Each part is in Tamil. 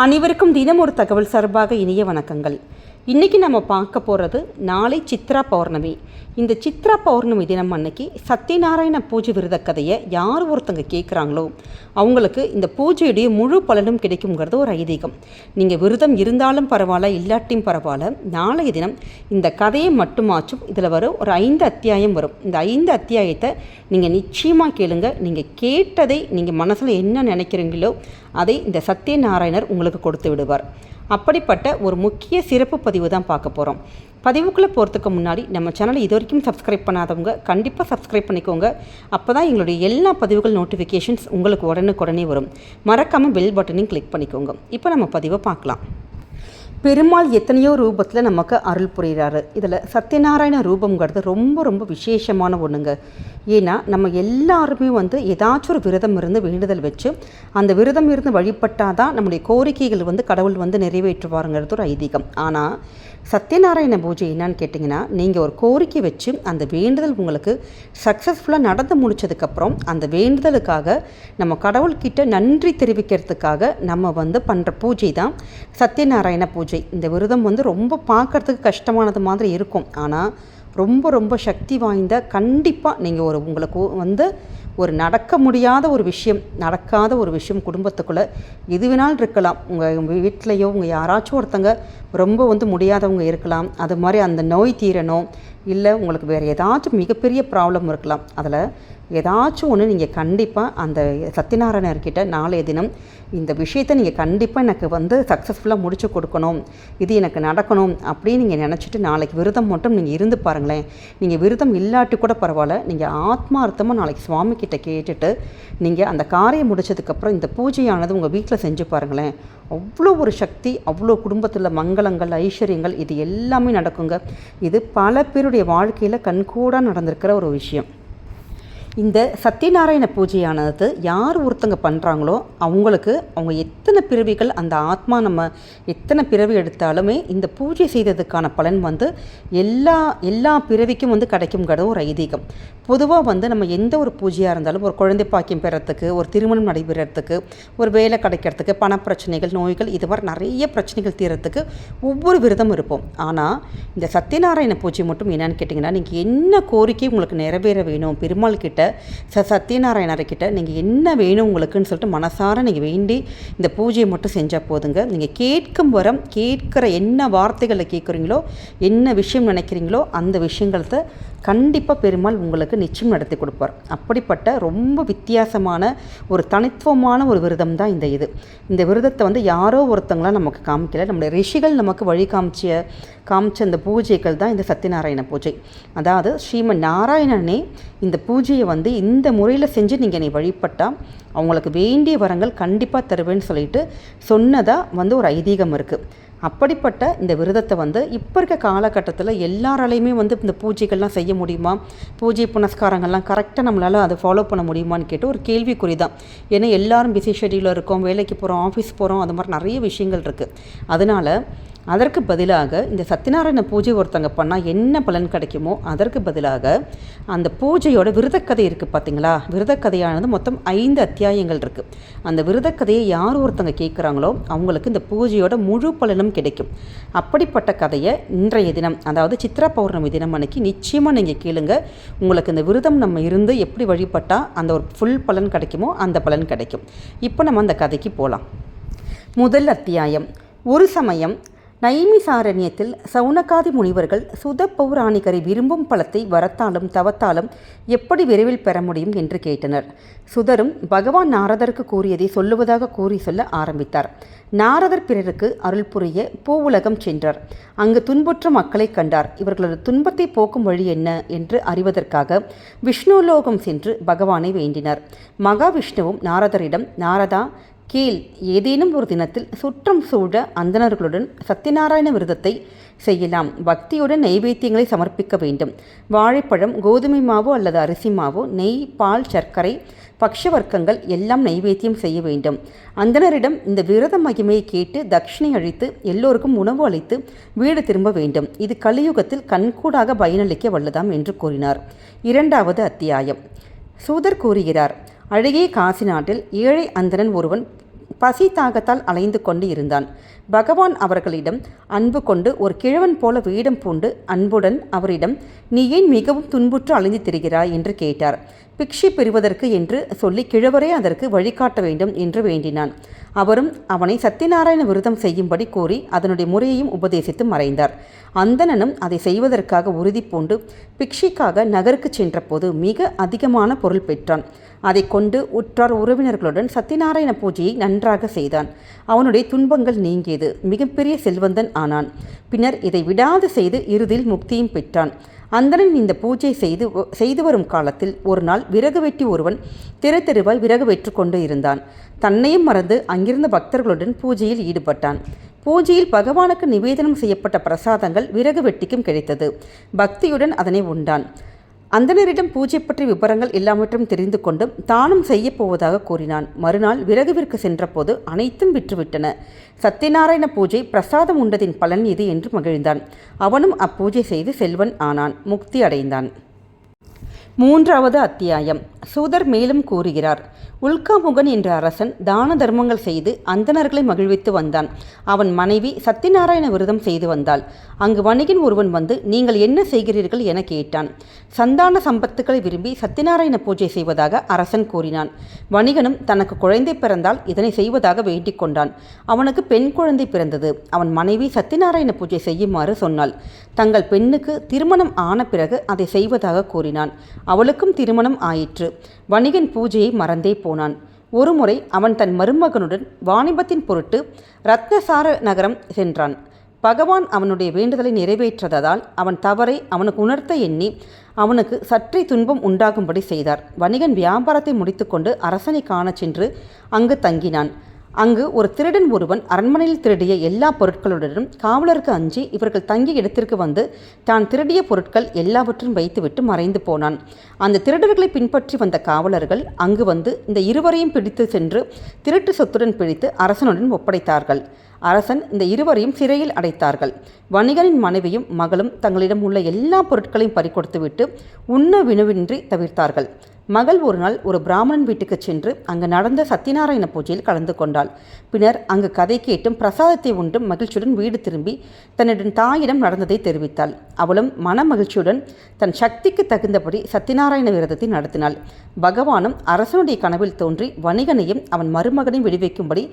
அனைவருக்கும் தினம் ஒரு தகவல் சார்பாக இனிய வணக்கங்கள். இன்றைக்கி நம்ம பார்க்க போகிறது நாளை சித்ரா பௌர்ணமி. இந்த சித்ரா பௌர்ணமி தினம் அன்னைக்கு சத்யநாராயண பூஜை விரத கதையை யார் ஒருத்தங்க கேட்குறாங்களோ அவங்களுக்கு இந்த பூஜையுடைய முழு பலனும் கிடைக்குங்கிறது ஒரு ஐதீகம். நீங்கள் விரதம் இருந்தாலும் பரவாயில்ல, இல்லாட்டியும் பரவாயில்ல, நாளைய தினம் இந்த கதையை மட்டுமாச்சும் இதில் வரும் ஒரு 5 அத்தியாயம் வரும். இந்த 5 அத்தியாயத்தை நீங்கள் நிச்சயமாக கேளுங்க. நீங்கள் கேட்டதை நீங்கள் மனசில் என்ன நினைக்கிறீங்களோ அதை இந்த சத்யநாராயணர் உங்களுக்கு கொடுத்து விடுவார். அப்படிப்பட்ட ஒரு முக்கிய சிறப்பு பதிவு தான் பார்க்க போகிறோம். பதிவுக்குள்ளே போகிறதுக்கு முன்னாடி நம்ம சேனலை இது வரைக்கும் சப்ஸ்கிரைப் பண்ணாதவங்க கண்டிப்பாக சப்ஸ்கிரைப் பண்ணிக்கோங்க. அப்போ தான் எங்களுடைய எல்லா பதிவுகள் நோட்டிஃபிகேஷன்ஸ் உங்களுக்கு உடனுக்குடனே வரும். மறக்காமல் பெல் பட்டனையும் கிளிக் பண்ணிக்கோங்க. இப்போ நம்ம பதிவை பார்க்கலாம். பெருமாள் எத்தனையோ ரூபத்தில் நமக்கு அருள் புரிகிறாரு. இதில் சத்யநாராயண ரூபங்கிறது ரொம்ப ரொம்ப விசேஷமான ஒன்றுங்க. ஏன்னா நம்ம எல்லாருமே ஏதாச்சும் ஒரு விரதம் இருந்து வேண்டுதல் வச்சு அந்த விரதம் இருந்து வழிபட்டால் தான் நம்முடைய கோரிக்கைகள் கடவுள் நிறைவேற்றுவாருங்கிறது ஒரு ஐதீகம். ஆனால் சத்யநாராயண பூஜை என்னன்னு கேட்டிங்கன்னா, நீங்கள் ஒரு கோரிக்கை வச்சு அந்த வேண்டுதல் உங்களுக்கு சக்ஸஸ்ஃபுல்லாக நடந்து முடித்ததுக்கப்புறம் அந்த வேண்டுதலுக்காக நம்ம கடவுள்கிட்ட நன்றி தெரிவிக்கிறதுக்காக நம்ம பண்ணுற பூஜை தான் சத்யநாராயண பூஜை. இந்த விரதம் ரொம்ப பார்க்குறதுக்கு கஷ்டமானது மாதிரி இருக்கும். ஆனால் ரொம்ப ரொம்ப சக்தி வாய்ந்த, கண்டிப்பாக நீங்கள் உங்களுக்கு ஒரு நடக்க முடியாத ஒரு விஷயம், நடக்காத ஒரு விஷயம் குடும்பத்துக்குள்ளே எது வேணாலும் இருக்கலாம். உங்கள் வீட்டிலையோ உங்கள் யாராச்சும் ஒருத்தங்க ரொம்ப முடியாதவங்க இருக்கலாம். அது மாதிரி அந்த நோய் தீரணும், இல்லை உங்களுக்கு வேறு ஏதாச்சும் மிகப்பெரிய ப்ராப்ளம் இருக்கலாம். அதில் ஏதாச்சும் ஒன்று நீங்கள் கண்டிப்பாக அந்த சத்யநாராயணர்கிட்ட நாளைய தினம் இந்த விஷயத்தை நீங்கள் கண்டிப்பாக எனக்கு சக்ஸஸ்ஃபுல்லாக முடிச்சு கொடுக்கணும், இது எனக்கு நடக்கணும் அப்படின்னு நீங்கள் நினச்சிட்டு நாளைக்கு விரதம் மட்டும் நீங்கள் இருந்து பாருங்களேன். நீங்கள் விரதம் இல்லாட்டி கூட பரவாயில்ல, நீங்கள் ஆத்மார்த்தமாக நாளைக்கு சுவாமிக்கிட்ட கேட்டுட்டு நீங்கள் அந்த காரியம் முடித்ததுக்கப்புறம் இந்த பூஜையானது உங்கள் வீட்டில் செஞ்சு பாருங்களேன். அவ்வளோ ஒரு சக்தி, அவ்வளோ குடும்பத்தில் மங்களங்கள், ஐஸ்வர்யங்கள் இது எல்லாமே நடக்குங்க. இது பல பேருடைய வாழ்க்கையில் கண்கூடாக நடந்திருக்கிற ஒரு விஷயம். இந்த சத்யநாராயண பூஜையானது யார் ஒருத்தங்க பண்ணுறாங்களோ அவங்க எத்தனை பிறவிகள், அந்த ஆத்மா நம்ம எத்தனை பிறவி எடுத்தாலுமே இந்த பூஜை செய்ததுக்கான பலன் எல்லா பிறவிக்கும் கிடைக்குங்கிறது ஒரு ஐதீகம். பொதுவாக நம்ம எந்த ஒரு பூஜையாக இருந்தாலும் ஒரு குழந்தை பாக்கியம் பெறத்துக்கு, ஒரு திருமணம் நடைபெறத்துக்கு, ஒரு வேலை கிடைக்கிறதுக்கு, பணப்பிரச்சனைகள், நோய்கள், இது மாதிரி நிறைய பிரச்சனைகள் தீரத்துக்கு ஒவ்வொரு விரதம் இருப்போம். ஆனால் இந்த சத்யநாராயண பூஜை மட்டும் என்னன்னு கேட்டிங்கன்னா, நீங்கள் என்ன கோரிக்கை உங்களுக்கு நிறைவேற வேணும், பெருமாள் கிட்ட சத்யநாராயணர்கிட்ட நீங்கள் என்ன வேணும் உங்களுக்குன்னு சொல்லிட்டு மனசார நீங்கள் வேண்டி இந்த பூஜையை மட்டும் செஞ்சால் போதுங்க. நீங்கள் கேட்கும் வரம், கேட்குற என்ன வார்த்தைகளை கேட்குறீங்களோ, என்ன விஷயம் நினைக்கிறீங்களோ அந்த விஷயங்கள கண்டிப்பாக பெருமாள் உங்களுக்கு நிச்சயம் நடத்தி கொடுப்பார். அப்படிப்பட்ட ரொம்ப வித்தியாசமான ஒரு தனித்துவமான ஒரு விரதம் தான் இந்த விரதத்தை யாரோ ஒருத்தங்களாம் நமக்கு காமிக்கல, நம்முடைய ரிஷிகள் நமக்கு வழி காமிச்ச அந்த பூஜைகள் தான் இந்த சத்யநாராயண பூஜை. அதாவது ஸ்ரீமன் நாராயணனே இந்த பூஜையை இந்த முறையில் செஞ்சு நீங்கள் என்னை வழிபட்டால் அவங்களுக்கு வேண்டிய வரங்கள் கண்டிப்பாக தருவேன்னு சொல்லிட்டு சொன்னதாக ஒரு ஐதீகம் இருக்குது. அப்படிப்பட்ட இந்த விரதத்தை இப்போ இருக்க காலகட்டத்தில் எல்லாராலையுமே இந்த பூஜைகள்லாம் செய்ய முடியுமா, பூஜை புனஸ்காரங்கள்லாம் கரெக்டாக நம்மளால் அதை ஃபாலோ பண்ண முடியுமான்னு கேட்டு ஒரு கேள்விக்குறி தான். ஏன்னா எல்லாரும் பிஸி ஷெட்யூலில் இருக்கோம், வேலைக்கு போகிறோம், ஆஃபீஸ் போகிறோம், அது மாதிரி நிறைய விஷயங்கள் இருக்குது. அதனால் அதற்கு பதிலாக இந்த சத்யநாராயண பூஜை ஒருத்தங்க பண்ணால் என்ன பலன் கிடைக்குமோ அதற்கு பதிலாக அந்த பூஜையோட விரதக்கதை இருக்குது பார்த்தீங்களா. விரதக்கதையானது மொத்தம் 5 அத்தியாயங்கள் இருக்குது. அந்த விரதக்கதையை யார் ஒருத்தங்க கேட்குறாங்களோ அவங்களுக்கு இந்த பூஜையோட முழு பலனும் கிடைக்கும். அப்படிப்பட்ட கதையை இன்றைய தினம், அதாவது சித்ரா பௌர்ணமி தினம் அன்னைக்கு நிச்சயமாக நீங்கள் கேளுங்க. உங்களுக்கு இந்த விரதம் நம்ம இருந்து எப்படி வழிபட்டால் அந்த ஒரு ஃபுல் பலன் கிடைக்குமோ அந்த பலன் கிடைக்கும். இப்போ நம்ம அந்த கதைக்கு போகலாம். முதல் அத்தியாயம். ஒரு சமயம் நைமிசாரண்யத்தில் சவுனகாதி முனிவர்கள் சுத பௌராணிகரை விரும்பும் பலத்தை வரத்தாலும் தவத்தாலும் எப்படி விரைவில் பெற முடியும் என்று கேட்டனர். சுதரும் பகவான் நாரதருக்கு கூறியதை சொல்லுவதாக சொல்ல ஆரம்பித்தார். நாரதர் பிறருக்கு அருள் புரிய பூவுலகம் சென்றார். அங்கு துன்புற்ற மக்களை கண்டார். இவர்களது துன்பத்தை போக்கும் வழி என்ன என்று அறிவதற்காக விஷ்ணுலோகம் சென்று பகவானை வேண்டினார். மகாவிஷ்ணுவும் நாரதரிடம், நாரதா கீழ் ஏதேனும் ஒரு தினத்தில் சுற்றம் சூழ அந்தணர்களுடன் சத்யநாராயண விரதத்தை செய்யலாம். பக்தியுடன் நைவேத்தியங்களை சமர்ப்பிக்க வேண்டும். வாழைப்பழம், கோதுமை மாவு அல்லது அரிசி மாவு, நெய், பால், சர்க்கரை, பக்ஷவர்க்கங்கள் எல்லாம் நைவேத்தியம் செய்ய வேண்டும். அந்தணரிடம் இந்த விரத மகிமையை கேட்டு தட்சிணை அளித்து எல்லோருக்கும் உணவு அளித்து வீடு திரும்ப வேண்டும். இது கலியுகத்தில் கண்கூடாக பயனளிக்க வல்லதாம் என்று கூறினார். 2வது அத்தியாயம். சூதர் கூறுகிறார். அழகிய காசி நாட்டில் ஏழை அந்தணன் ஒருவன் பசி தாகத்தால் அலைந்து கொண்டு இருந்தான். பகவான் அவர்களிடம் அன்பு கொண்டு ஒரு கிழவன் போல வேடம் பூண்டு அன்புடன் அவரிடம், நீ ஏன் மிகவும் துன்புற்று அலைந்து திரிகிறாய் என்று கேட்டார். பிக்ஷை பெறுவதற்கு என்று சொல்லி கிழவரே அதற்கு வழிகாட்ட வேண்டும் என்று வேண்டினான். அவரும் அவனை சத்தியநாராயண விரதம் செய்யும்படி கூறி அதனுடைய முறையையும் உபதேசித்து மறைந்தார். அந்தணனும் அதை செய்வதற்காக உறுதி பூண்டு பிக்ஷைக்காக நகருக்கு சென்றபோது மிக அதிகமான பொருள் பெற்றான். அதை கொண்டு உற்றார் உறவினர்களுடன் சத்தியநாராயண பூஜையை நன்றாக செய்தான். அவனுடைய துன்பங்கள் நீங்கியது. மிகப்பெரிய செல்வந்தன் ஆனான். பின்னர் இதை விடாது செய்து இறுதியில் முக்தியும் பெற்றான். அந்தணன் இந்த பூஜை செய்து வரும் காலத்தில் ஒரு நாள் விறகு வெட்டி ஒருவன் தெருவாய் விறகு வெற்று கொண்டு இருந்தான். தன்னையும் மறந்து அங்கிருந்த பக்தர்களுடன் பூஜையில் ஈடுபட்டான். பூஜையில் பகவானுக்கு நிவேதனம் செய்யப்பட்ட பிரசாதங்கள் விறகு வெட்டிக்கும் கிடைத்தது. பக்தியுடன் அதனை உண்டான். அந்தணரிடம் பூஜை பற்றி விபரங்கள் எல்லாவற்றையும் தெரிந்து கொண்டும் தானும் செய்யப்போவதாக கூறினான். மறுநாள் விறகுவிற்கு சென்றபோது அனைத்தும் விற்றுவிட்டன. சத்தியநாராயண பூஜை பிரசாதம் உண்டதின் பலன் இது என்று மகிழ்ந்தான். அவனும் அப்பூஜை செய்து செல்வன் ஆனான், முக்தி அடைந்தான். 3வது அத்தியாயம். சூதர் மேலும் கூறுகிறார். உல்காமுகன் என்ற அரசன் தான தர்மங்கள் செய்து அந்தணர்களை மகிழ்வித்து வந்தான். அவன் மனைவி சத்தியநாராயண விரதம் செய்து வந்தாள். அங்கு வணிகன் ஒருவன் வந்து, நீங்கள் என்ன செய்கிறீர்கள் என கேட்டான். சந்தான சம்பத்துக்களை விரும்பி சத்தியநாராயண பூஜை செய்வதாக அரசன் கூறினான். வணிகனும் தனக்கு குழந்தை பிறந்தால் இதனை செய்வதாக வேண்டிக் கொண்டான். அவனுக்கு பெண் குழந்தை பிறந்தது. அவன் மனைவி சத்தியநாராயண பூஜை செய்யுமாறு சொன்னாள். தங்கள் பெண்ணுக்கு திருமணம் ஆன பிறகு அதை செய்வதாக கூறினான். அவளுக்கும் திருமணம் ஆயிற்று. வணிகன் பூஜையை மறந்தே போனான். ஒருமுறை அவன் தன் மருமகனுடன் வாணிபத்தின் பொருட்டு ரத்னசார நகரம் சென்றான். பகவான் அவனுடைய வேண்டுதலை நிறைவேற்றதால் அவன் தவறை அவனுக்கு உணர்த்த எண்ணி அவனுக்கு சற்றே துன்பம் உண்டாகும்படி செய்தார். வணிகன் வியாபாரத்தை முடித்துக்கொண்டு அரசனை காணச் சென்று அங்கு தங்கினான். அங்கு ஒரு திருடன் ஒருவன் அரண்மனையில் திருடிய எல்லா பொருட்களுடனும் காவலருக்கு அஞ்சி இவர்கள் தங்கிய இடத்திற்கு வந்து தான் திருடிய பொருட்கள் எல்லாவற்றையும் வைத்துவிட்டு மறைந்து போனான். அந்த திருடர்களை பின்பற்றி வந்த காவலர்கள் அங்கு வந்து இந்த இருவரையும் பிடித்து சென்று திருட்டு சொத்துடன் பிடித்து அரசனுடன் ஒப்படைத்தார்கள். அரசன் இந்த இருவரையும் சிறையில் அடைத்தார்கள். வணிகனின் மனைவியும் மகளும் தங்களிடம் உள்ள எல்லா பொருட்களையும் பறிகொடுத்துவிட்டு உண்ண வினுவின்றி தவிர்த்தார்கள். மகள் ஒரு நாள் ஒரு பிராமணன் வீட்டுக்கு சென்று அங்கு நடந்த சத்தியநாராயண பூஜையில் கலந்து கொண்டாள். பின்னர் அங்கு கதை கேட்டும் பிரசாதத்தை உண்டும் மகிழ்ச்சியுடன் வீடு திரும்பி தன்னுடன் தாயிடம் நடந்ததை தெரிவித்தாள். அவளும் மன மகிழ்ச்சியுடன் தன் சக்திக்கு தகுந்தபடி சத்தியநாராயண விரதத்தை நடத்தினாள். பகவானும் அரசனுடைய கனவில் தோன்றி வணிகனையும் அவன் மருமகனையும் விடுவிக்கும்படி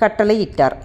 கட்டளையிட்டார்.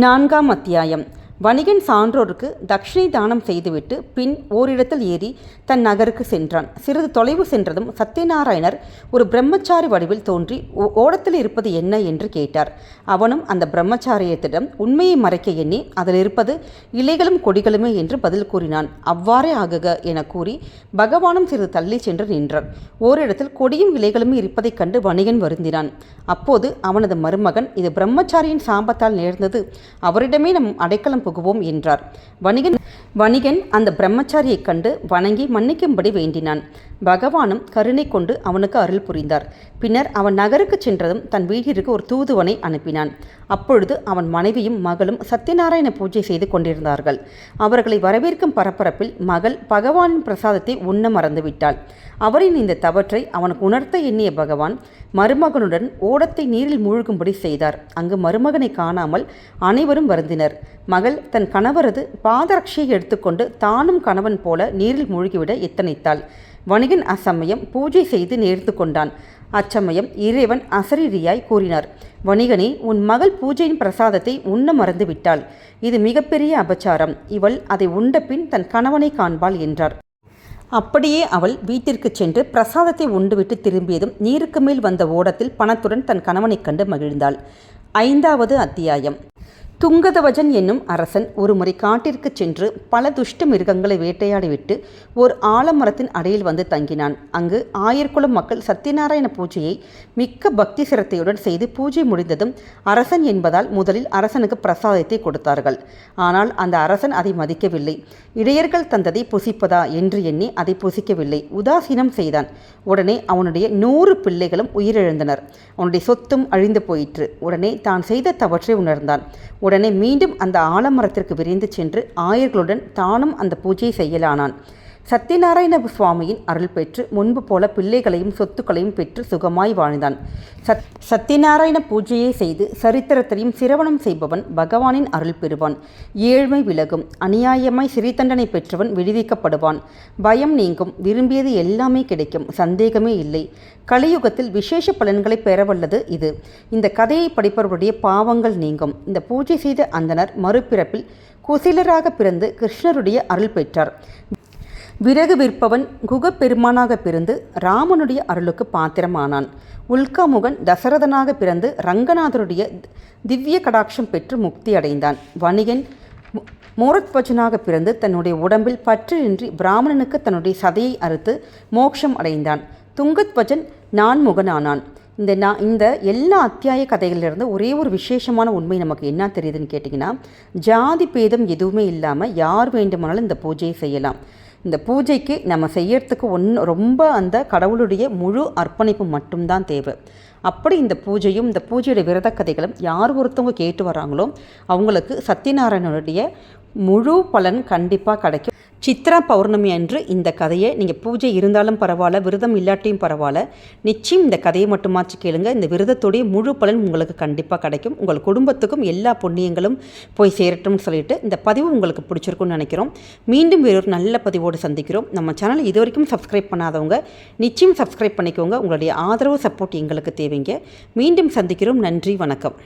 4ஆம் அத்தியாயம். வணிகன் சான்றோருக்கு தட்சிணை தானம் செய்துவிட்டு பின் ஓரிடத்தில் ஏறி தன் நகருக்கு சென்றான். சிறிது தொலைவு சென்றதும் சத்தியநாராயணர் ஒரு பிரம்மச்சாரி வடிவில் தோன்றி ஓடத்தில் இருப்பது என்ன என்று கேட்டார். அவனும் அந்த பிரம்மச்சாரியத்திடம் உண்மையை மறைக்க எண்ணி அதில் இருப்பது இலைகளும் கொடிகளுமே என்று பதில் கூறினான். அவ்வாறே ஆகுக என கூறி பகவானும் சிறிது தள்ளி சென்று நின்றார். ஓரிடத்தில் கொடியும் இலைகளும் இருப்பதைக் கண்டு வணிகன் வருந்தினான். அப்போது அவனது மருமகன், இது பிரம்மச்சாரியின் சாபத்தால் நேர்ந்தது, அவரிடமே நம் அடைக்கலம் புகுவோம் என்றார். வணிகன் அந்த பிரம்மச்சாரியை கண்டு வணங்கி மன்னிக்கும்படி வேண்டினான். பகவானும் கருணை கொண்டு அவனுக்கு அருள் புரிந்தார். பின்னர் அவன் நகருக்கு சென்றதும் தன் வீட்டிற்கு ஒரு தூதுவனை அனுப்பினான். அப்பொழுது அவன் மனைவியும் மகளும் சத்தியநாராயண பூஜை செய்து கொண்டிருந்தார்கள். அவர்களை வரவேற்கும் பரபரப்பில் மகள் பகவானின் பிரசாதத்தை உண்ண மறந்துவிட்டாள். அவரின் இந்த தவற்றை அவனுக்கு உணர்த்த எண்ணிய பகவான் மருமகனுடன் ஓடத்தை நீரில் மூழ்கும்படி செய்தார். அங்கு மருமகனை காணாமல் அனைவரும் வருந்தினர். மகள் தன் கணவரது பாதரட்சியை எடுத்துக்கொண்டு தானும் கணவன் போல நீரில் மூழ்கிவிட எத்தனித்தாள். வணிகன் அச்சமயம் பூஜை செய்து நேர்ந்து கொண்டான். அச்சமயம் இறைவன் அசரீரியாய் கூறினார், வணிகனே, உன் மகள் பூஜையின் பிரசாதத்தை உண்ண மறந்து விட்டாள். இது மிகப்பெரிய அபச்சாரம். இவள் அதை உண்ட பின் தன் கணவனை காண்பாள் என்றார். அப்படியே அவள் வீட்டிற்கு சென்று பிரசாதத்தை உண்டுவிட்டு திரும்பியதும் நீருக்கு மேல் வந்த ஓடத்தில் பணத்துடன் தன் கணவனைக் கண்டு மகிழ்ந்தாள். 5வது அத்தியாயம். துங்கதவஜன் என்னும் அரசன் ஒருமுறை காட்டிற்கு சென்று பல துஷ்ட மிருகங்களை வேட்டையாடிவிட்டு ஒரு ஆலமரத்தின் அடியில் வந்து தங்கினான். அங்கு 1000 குலம் மக்கள் சத்தியநாராயண பூஜையை மிக்க பக்தி சிரத்தையுடன் செய்து பூஜை முடிந்ததும் அரசன் என்பதால் முதலில் அரசனுக்கு பிரசாதத்தை கொடுத்தார்கள். ஆனால் அந்த அரசன் அதை மதிக்கவில்லை. இடையர்கள் தந்ததை புசிப்பதா என்று எண்ணி அதை புசிக்கவில்லை. உதாசீனம் செய்தான். உடனே அவனுடைய 100 பிள்ளைகளும் உயிரிழந்தனர். அவனுடைய சொத்தும் அழிந்து போயிற்று. உடனே தான் செய்த தவற்றை உணர்ந்தான். உடனே மீண்டும் அந்த ஆலமரத்திற்கு விரைந்து சென்று 1000களுடன் தானும் அந்த பூஜையை செய்யலானான். சத்யநாராயண சுவாமியின் அருள் பெற்று முன்பு போல பிள்ளைகளையும் சொத்துக்களையும் பெற்று சுகமாய் வாழ்ந்தான். சத்யநாராயண பூஜையை செய்து சரித்திரத்தையும் சிரவணம் செய்பவன் பகவானின் அருள் பெறுவான். ஏழ்மை விலகும். அநியாயமாய் சிறை தண்டனை பெற்றவன் விடுவிக்கப்படுவான். பயம் நீங்கும். விரும்பியது எல்லாமே கிடைக்கும். சந்தேகமே இல்லை. கலியுகத்தில் விசேஷ பலன்களை பெறவல்லது இது. இந்த கதையை படிப்பவருடைய பாவங்கள் நீங்கும். இந்த பூஜை செய்த அந்தனர் மறுபிறப்பில் குசிலராக பிறந்து கிருஷ்ணருடைய அருள் பெற்றார். விறகு விற்பவன் குகப்பெருமானாக பிறந்து ராமனுடைய அருளுக்கு பாத்திரமானான். உல்காமுகன் தசரதனாக பிறந்து ரங்கநாதருடைய திவ்ய கடாட்சம் பெற்று முக்தி அடைந்தான். வணிகன் மோரத்வஜனாக பிறந்து தன்னுடைய உடம்பில் பற்றின்றி பிராமணனுக்கு தன்னுடைய சதையை அறுத்து மோட்சம் அடைந்தான். துங்கத்வஜன் நான்முகனானான். இந்த எல்லா அத்தியாய கதைகளிலிருந்து ஒரே ஒரு விசேஷமான உண்மை நமக்கு என்ன தெரியுதுன்னு கேட்டிங்கன்னா, ஜாதி பேதம் எதுவுமே இல்லாமல் யார் வேண்டுமானாலும் இந்த பூஜையை செய்யலாம். இந்த பூஜைக்கு நம்ம செய்யறதுக்கு ரொம்ப அந்த கடவுளுடைய முழு அர்ப்பணிப்பு மட்டும்தான் தேவை. அப்படி இந்த பூஜையும் இந்த பூஜையுடைய விரத கதைகளும் யார் ஒருத்தவங்க கேட்டு வராங்களோ அவங்களுக்கு சத்யநாராயணனுடைய முழு பலன் கண்டிப்பாக கிடைக்கும். சித்ரா பௌர்ணமி அன்று இந்த கதையை நீங்கள் பூஜை இருந்தாலும் பரவாயில்ல, விரதம் இல்லாட்டியும் பரவாயில்ல, நிச்சயம் இந்த கதையை மட்டுமாச்சு கேளுங்க. இந்த விரதத்துடைய முழு பலன் உங்களுக்கு கண்டிப்பாக கிடைக்கும். உங்கள் குடும்பத்துக்கும் எல்லா புண்ணியங்களும் போய் சேரட்டும்னு சொல்லிட்டு இந்த பதிவு உங்களுக்கு பிடிச்சிருக்கும்னு நினைக்கிறோம். மீண்டும் வேறொரு நல்ல பதிவோடு சந்திக்கிறோம். நம்ம சேனல் இது வரைக்கும் சப்ஸ்கிரைப் பண்ணாதவங்க நிச்சயம் சப்ஸ்கிரைப் பண்ணிக்கோங்க. உங்களுடைய ஆதரவு சப்போர்ட் எங்களுக்கு தேவைங்க. மீண்டும் சந்திக்கிறோம். நன்றி, வணக்கம்.